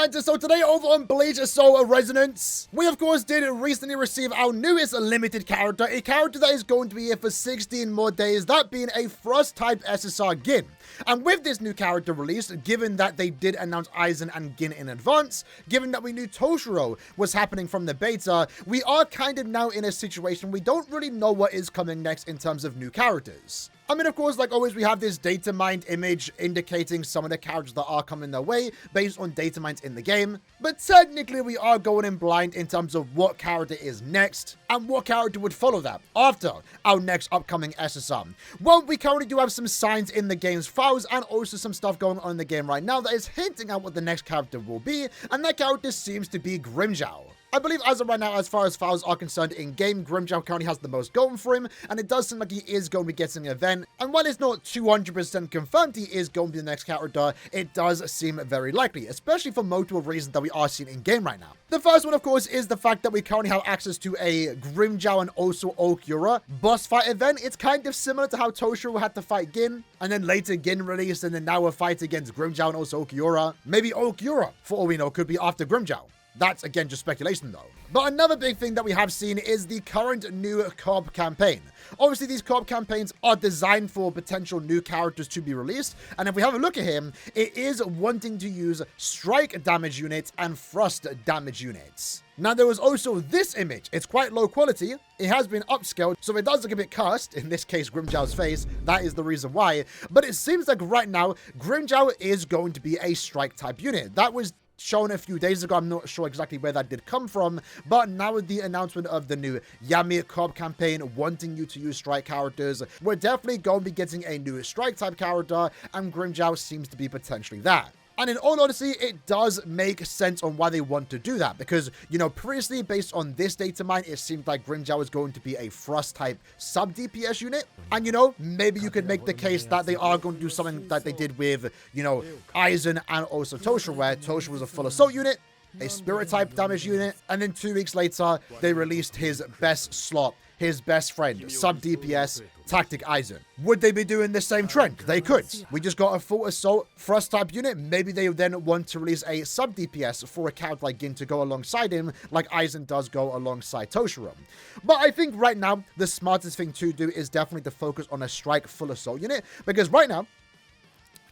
Alright, so today over on Bleach Soul Resonance, we of course did recently receive our newest limited character, a character that is going to be here for 16 more days, that being a Frost-type SSR Gin. And with this new character released, given that they did announce Aizen and Gin in advance, given that we knew Toshiro was happening from the beta, we are kind of now in a situation we don't really know what is coming next in terms of new characters. I mean, of course, like always, we have this data mined image indicating some of the characters that are coming their way based on data mines in the game. But technically, we are going in blind in terms of what character is next and what character would follow that after our next upcoming SSR. Well, we currently do have some signs in the game's files and also some stuff going on in the game right now that is hinting at what the next character will be, and that character seems to be Grimmjow. I believe as of right now, as far as files are concerned in-game, Grimmjow currently has the most going for him, and it does seem like he is going to be getting an event. And while it's not 200% confirmed he is going to be the next character, it does seem very likely, especially for multiple reasons that we are seeing in-game right now. The first one, of course, is the fact that we currently have access to a Grimmjow and also Okyura boss fight event. It's kind of similar to how Toshiro had to fight Gin, and then later Gin released, and then now a fight against Grimmjow and also Okyura. Maybe Okyura, for all we know, could be after Grimmjow. That's, again, just speculation, though. But another big thing that we have seen is the current new co-op campaign. Obviously, these co-op campaigns are designed for potential new characters to be released. And if we have a look at him, it is wanting to use strike damage units and frost damage units. Now, there was also this image. It's quite low quality. It has been upscaled, so it does look a bit cursed. In this case, Grimmjow's face. That is the reason why. But it seems like right now, Grimmjow is going to be a strike-type unit. That was shown a few days ago. I'm not sure exactly where that did come from, but now with the announcement of the new Yami co-op campaign wanting you to use strike characters, we're definitely going to be getting a new strike type character, and Grimmjow seems to be potentially that. And in all honesty, it does make sense on why they want to do that. Because, you know, previously, based on this data mine, it seemed like Grimmjow is going to be a Frost-type sub-DPS unit. And, you know, maybe you could make the case that they are going to do something that they did with, you know, Aizen and also Toshiro, where Toshiro was a full assault unit, a spirit-type damage unit, and then 2 weeks later, they released his best slot, his best friend, sub-DPS, Tactic Aizen. Would they be doing the same trend? They could. We just got a full assault Frost type unit. Maybe they then want to release a sub DPS for a character like Gin to go alongside him, like Aizen does go alongside Toshiro. But I think right now, the smartest thing to do is definitely to focus on a strike full assault unit, because right now,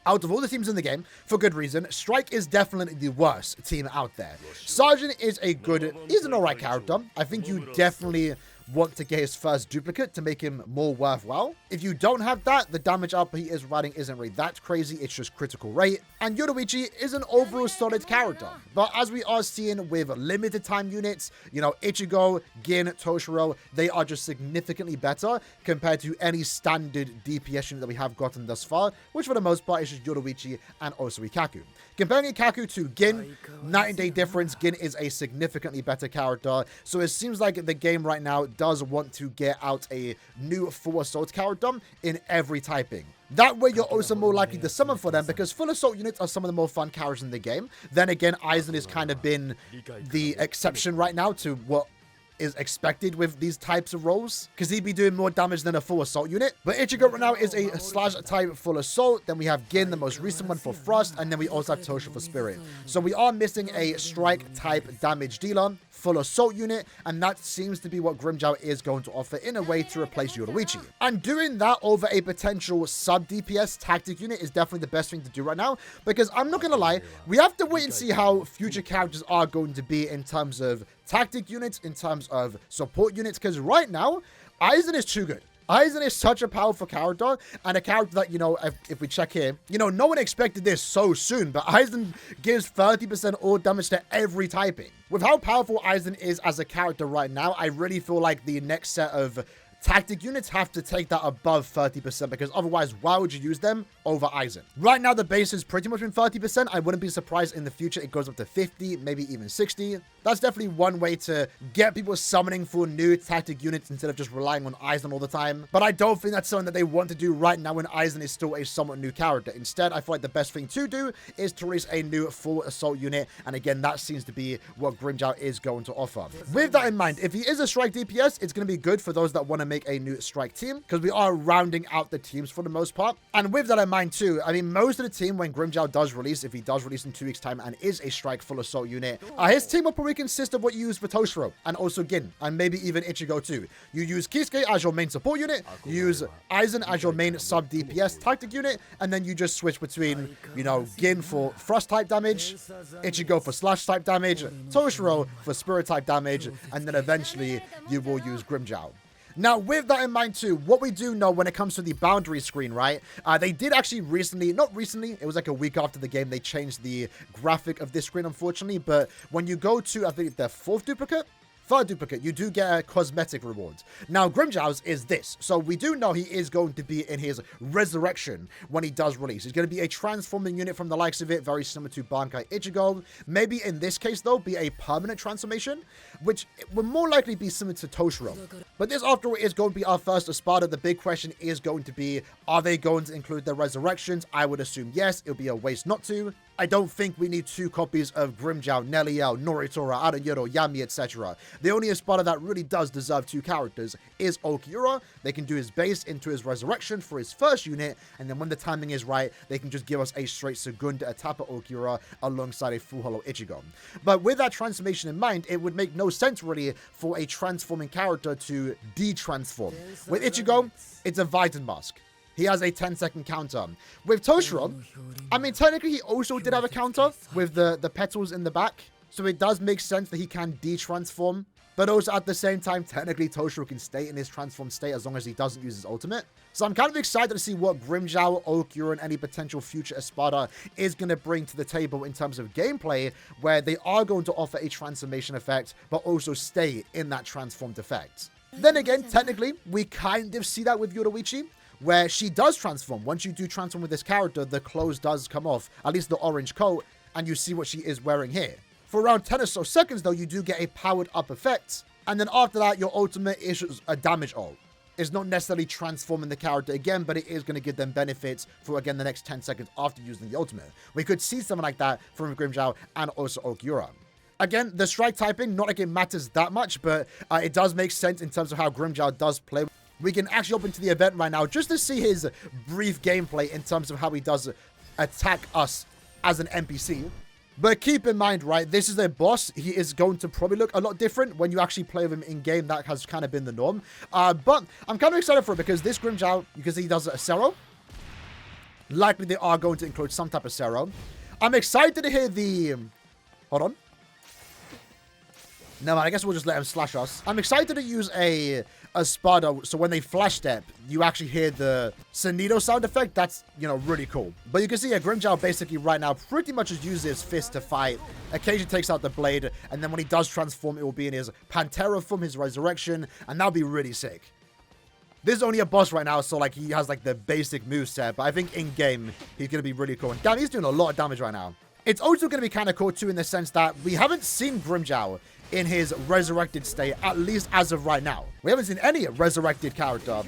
out of all the teams in the game, for good reason, Strike is definitely the worst team out there. Sergeant is he's an alright character. I think you definitely want to get his first duplicate to make him more worthwhile. If you don't have that, the damage output he is riding isn't really that crazy, it's just critical rate. And Yoruichi is an overall solid character. But as we are seeing with limited time units, you know, Ichigo, Gin, Toshiro, they are just significantly better compared to any standard DPS unit that we have gotten thus far, which for the most part is just Yoruichi and also Ikaku. Comparing Ikaku to Gin, night and day difference, Gin is a significantly better character. So it seems like the game right now does want to get out a new full assault character in every typing. That way you're also more likely to summon for them, because full assault units are some of the more fun characters in the game. Then again, Aizen has kind of been the exception right now to what is expected with these types of roles, because he'd be doing more damage than a full assault unit. But Ichigo right now is a slash type full assault. Then we have Gin, the most recent one, for Frost, and then we also have Toshiro for Spirit. So we are missing a strike type damage dealer, full assault unit, and that seems to be what Grimmjow is going to offer in a way to replace Yoruichi. And doing that over a potential sub DPS tactic unit is definitely the best thing to do right now, because I'm not gonna lie, we have to wait and see how future characters are going to be in terms of tactic units, in terms of support units, because right now, Aizen is too good. Aizen is such a powerful character, and a character that, you know, if we check here, you know, no one expected this so soon, but Aizen gives 30% all damage to every typing. With how powerful Aizen is as a character right now, I really feel like the next set of tactic units have to take that above 30%, because otherwise, why would you use them over Aizen? Right now, the base has pretty much been 30%. I wouldn't be surprised in the future it goes up to 50, maybe even 60. That's definitely one way to get people summoning for new tactic units instead of just relying on Aizen all the time. But I don't think that's something that they want to do right now when Aizen is still a somewhat new character. Instead, I feel like the best thing to do is to release a new full assault unit. And again, that seems to be what Grimmjow is going to offer. With that in mind, if he is a strike DPS, it's going to be good for those that want to make a new strike team because we are rounding out the teams for the most part. And with that in mind too, I mean, most of the team when Grimmjow does release, if he does release in 2 weeks time and is a strike full assault unit, his team will probably consist of what you use for Toshiro and also Gin and maybe even Ichigo too. You use Kisuke as your main support unit, you use Aizen as your main sub DPS tactic unit, and then you just switch between, you know, Gin for thrust type damage, Ichigo for slash type damage, Toshiro for spirit type damage, and then eventually you will use Grimmjow. Now, with that in mind too, what we do know when it comes to the boundary screen, right? They did actually not recently, it was like a week after the game, they changed the graphic of this screen, unfortunately. But when you go to, I think, the third duplicate, you do get a cosmetic reward. Now, Grimmjow's is this. So we do know he is going to be in his resurrection when he does release. He's going to be a transforming unit from the likes of it, very similar to Bankai Ichigo. Maybe in this case, though, be a permanent transformation, which would more likely be similar to Toshiro. But this, after all, is going to be our first Espada. The big question is going to be, are they going to include the resurrections? I would assume yes. It would be a waste not to. I don't think we need 2 copies of Grimmjow, Neliel, Noritora, Aranyoro, Yami, etc. The only Espada that really does deserve 2 characters is Okiura. They can do his base into his resurrection for his first unit, and then when the timing is right, they can just give us a straight Segunda Etapa Okiura alongside a full hollow Ichigo. But with that transformation in mind, it would make no sense really for a transforming character to de-transform. With Ichigo, it's a Viden mask. He has a 10-second counter. With Toshiro, I mean, technically he also did have a counter with the petals in the back. So it does make sense that he can de-transform. But also at the same time, technically Toshiro can stay in his transformed state as long as he doesn't use his ultimate. So I'm kind of excited to see what Grimmjow, Okiura, and any potential future Espada is going to bring to the table in terms of gameplay, where they are going to offer a transformation effect, but also stay in that transformed effect. Then again, technically, we kind of see that with Yoruichi, where she does transform. Once you do transform with this character, the clothes does come off, at least the orange coat, and you see what she is wearing here. For around 10 or so seconds, though, you do get a powered up effect, and then after that, your ultimate is a damage ult. It's not necessarily transforming the character again, but it is going to give them benefits for, again, the next 10 seconds after using the ultimate. We could see something like that from Grimmjow and also Okiura. Again, the strike typing, not like it matters that much, but it does make sense in terms of how Grimmjow does play. We can actually open to the event right now just to see his brief gameplay in terms of how he does attack us as an NPC. But keep in mind, right, this is a boss. He is going to probably look a lot different when you actually play with him in-game. That has kind of been the norm. But I'm kind of excited for it because this Grimmjow, you can see he does a Cero. Likely they are going to include some type of Cero. I'm excited to hear the... Hold on. No, I guess we'll just let him slash us. I'm excited to use a Espada, so when they flash step, you actually hear the sonido sound effect. That's, you know, really cool. But you can see, Grimmjow basically right now pretty much just uses his fist to fight. Occasionally takes out the blade, and then when he does transform, it will be in his Pantera form, his resurrection, and that'll be really sick. This is only a boss right now, so, like, he has, like, the basic moveset, but I think in-game, he's going to be really cool. And damn, he's doing a lot of damage right now. It's also going to be kind of cool, too, in the sense that we haven't seen Grimmjow in his resurrected state, at least as of right now. We haven't seen any resurrected character,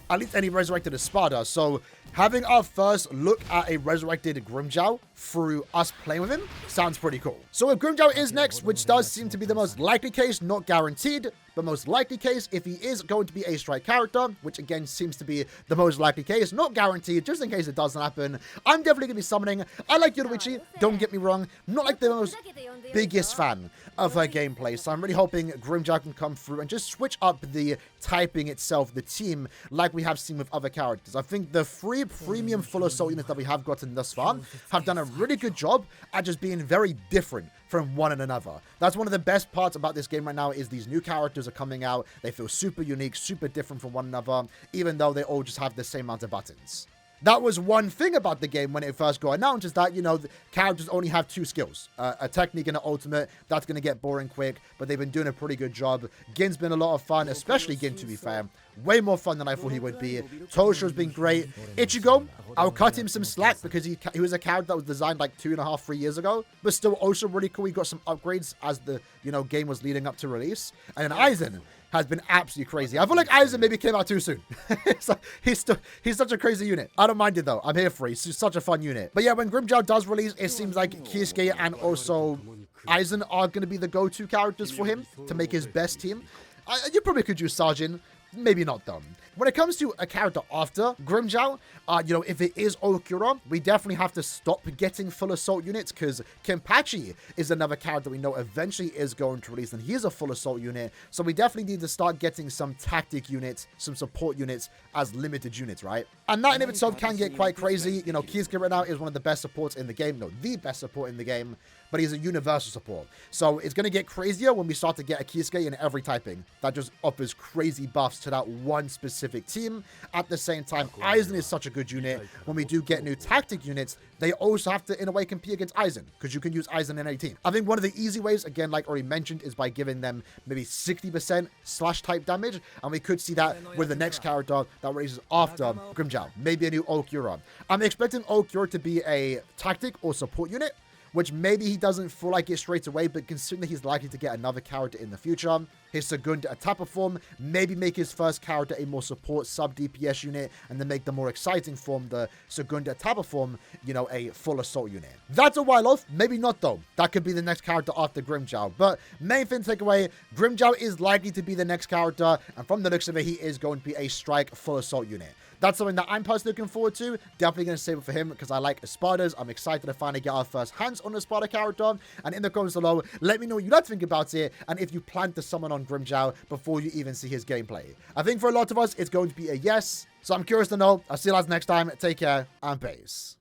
at least any resurrected Espada. So having our first look at a resurrected Grimmjow through us playing with him sounds pretty cool. So if Grimmjow is next, which does seem to be the most likely case, not guaranteed, but most likely case, if he is going to be a strike character, which again seems to be the most likely case, not guaranteed, just in case it doesn't happen, I'm definitely going to be summoning. I like Yoruichi, don't get me wrong, not like the most biggest fan of her gameplay, so I'm really hoping Grimmjow can come through and just switch up the typing itself, the team, like we have seen with other characters. I think the 3 premium full assault units that we have gotten thus far have done a really good job at just being very different from one and another. That's one of the best parts about this game right now, is these new characters are coming out. They feel super unique, super different from one another, even though they all just have the same amount of buttons. That was one thing about the game when it first got announced, is that, you know, the characters only have 2 skills. A technique and an ultimate. That's going to get boring quick, but they've been doing a pretty good job. Gin's been a lot of fun, especially Gin, to be fair. Way more fun than I thought he would be. Toshiro's been great. Ichigo, I'll cut him some slack because he was a character that was designed like 2.5, 3 years ago, but still also really cool. He got some upgrades as the, you know, game was leading up to release. And then Aizen has been absolutely crazy. I feel like Aizen maybe came out too soon. He's such a crazy unit. I don't mind it though. I'm here for it. He's such a fun unit. But yeah, when Grimmjow does release, it seems like Kisuke and also Aizen are going to be the go-to characters for him to make his best team. You probably could use Sajin, maybe not though. When it comes to a character after Grimmjow, if it is Okura, we definitely have to stop getting full assault units, because Kenpachi is another character we know eventually is going to release, and he is a full assault unit. So we definitely need to start getting some tactic units, some support units as limited units, right? And that in of itself can get quite crazy. Kisuke right now is one of the best supports in the game. No, the best support in the game, but he's a universal support. So it's going to get crazier when we start to get a Kisuke in every typing. That just offers crazy buffs to that one specific team. At the same time, Aizen is such a good unit. When we do get new tactic units, they also have to, in a way, compete against Aizen, because you can use Aizen in any team. I think one of the easy ways, again, like already mentioned, is by giving them maybe 60% slash type damage, and we could see that with the next character that raises after Grimmjow. Maybe a new Okura. I'm expecting Okura to be a tactic or support unit, which maybe he doesn't feel like it straight away, but considering that he's likely to get another character in the future, his second Atapa form, maybe make his first character a more support sub-DPS unit, and then make the more exciting form, the second Atapa form, a full assault unit. That's a while off, maybe not though. That could be the next character after Grimmjow, but main thing to take away, Grimmjow is likely to be the next character, and from the looks of it, he is going to be a strike full assault unit. That's something that I'm personally looking forward to. Definitely going to save it for him because I like Espadas. I'm excited to finally get our first hands on the Espada character. And in the comments below, let me know what you like to think about it and if you plan to summon on Grimmjow before you even see his gameplay. I think for a lot of us, it's going to be a yes. So I'm curious to know. I'll see you guys next time. Take care and peace.